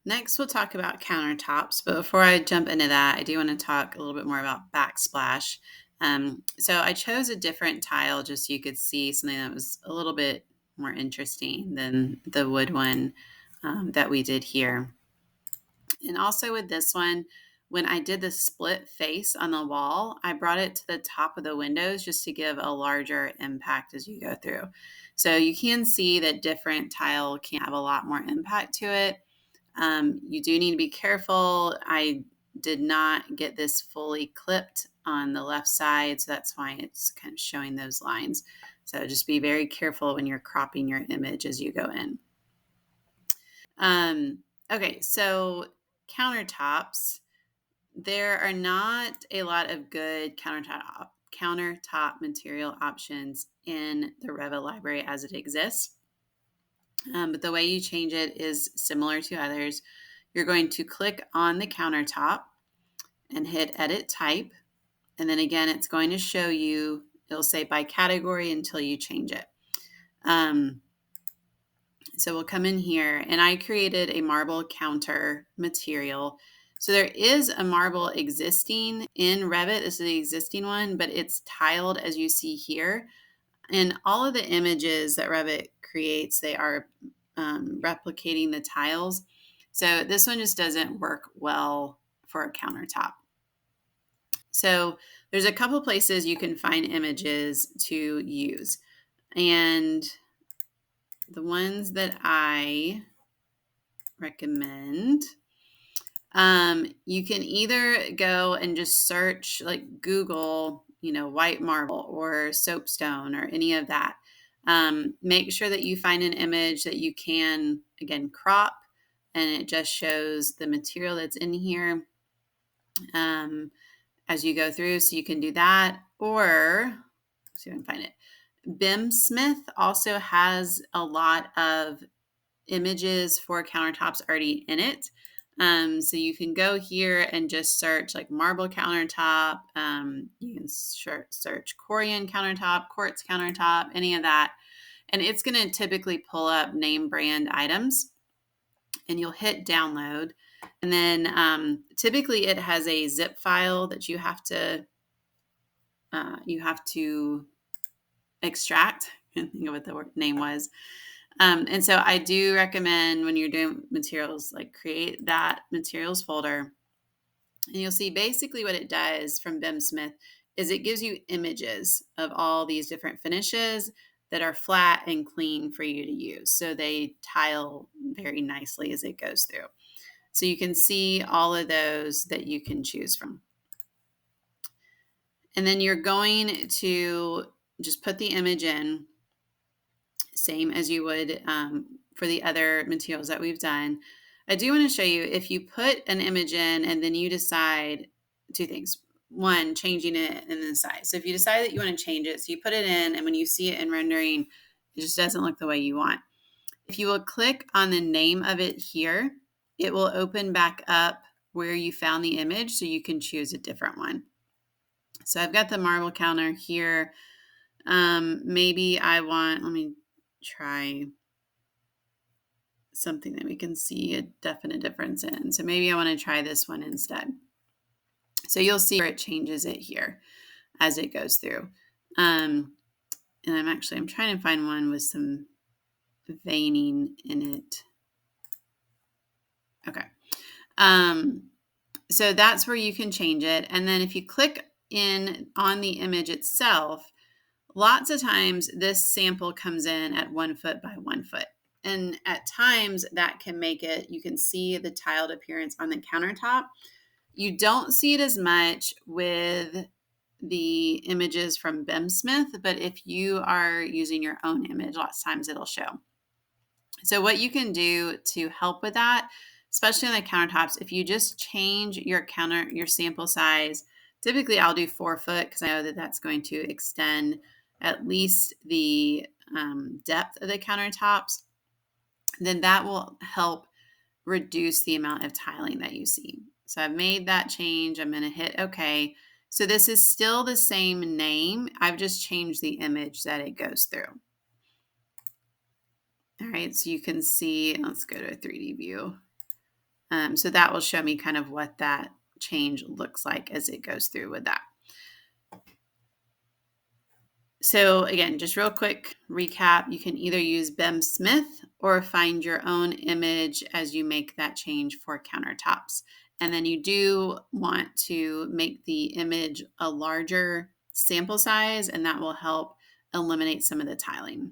Next, we'll talk about countertops, but before I jump into that, I do want to talk a little bit more about backsplash. So I chose a different tile just so you could see something that was a little bit more interesting than the wood one that we did here. And also with this one, when I did the split face on the wall, I brought it to the top of the windows just to give a larger impact as you go through. So you can see that different tile can have a lot more impact to it. You do need to be careful. I did not get this fully clipped on the left side, so that's why it's kind of showing those lines. So just be very careful when you're cropping your image as you go in. Okay, so countertops. There are not a lot of good countertop material options in the Revit library as it exists. But the way you change it is similar to others. You're going to click on the countertop and hit edit type. And then again, it's going to show you, it'll say by category until you change it. So we'll come in here and I created a marble counter material. So there is a marble existing in Revit. This is the existing one, but it's tiled as you see here. And all of the images that Revit creates, they are replicating the tiles. So this one just doesn't work well for a countertop. So there's a couple places you can find images to use. And the ones that I recommend, you can either go and just search, like Google, white marble or soapstone or any of that. Make sure that you find an image that you can, again, crop, and it just shows the material that's in here as you go through. So you can do that, or let's see if I can find it. BIM also has a lot of images for countertops already in it. So you can go here and just search like marble countertop. You can search Corian countertop, quartz countertop, any of that. And it's going to typically pull up name brand items, and you'll hit download. And then typically it has a zip file that you have to extract. I can't think of what the name was. And so I do recommend when you're doing materials, like create that materials folder. And you'll see basically what it does from BIMsmith is it gives you images of all these different finishes that are flat and clean for you to use. So they tile very nicely as it goes through. So you can see all of those that you can choose from. And then you're going to just put the image in, same as you would for the other materials that we've done. I do want to show you, if you put an image in and then you decide two things. One, changing it in the size. So if you decide that you want to change it, so you put it in, and when you see it in rendering, it just doesn't look the way you want. If you will click on the name of it here, it will open back up where you found the image, so you can choose a different one. So I've got the marble counter here. Maybe I want, let me try something that we can see a definite difference in. So maybe I want to try this one instead. So you'll see where it changes it here as it goes through. And I'm trying to find one with some veining in it. Okay. So that's where you can change it. And then if you click in on the image itself, lots of times this sample comes in at 1 foot by 1 foot. And at times that can make it, you can see the tiled appearance on the countertop. You don't see it as much with the images from BIMsmith, but if you are using your own image, lots of times it'll show. So what you can do to help with that, especially on the countertops, if you just change your sample size, typically I'll do 4 foot because I know that that's going to extend at least the depth of the countertops, then that will help reduce the amount of tiling that you see. So I've made that change. I'm going to hit OK. So this is still the same name. I've just changed the image that it goes through. All right, so you can see, let's go to a 3D view. So that will show me kind of what that change looks like as it goes through with that. So again, just real quick recap, you can either use BEM Smith or find your own image as you make that change for countertops. And then you do want to make the image a larger sample size, and that will help eliminate some of the tiling.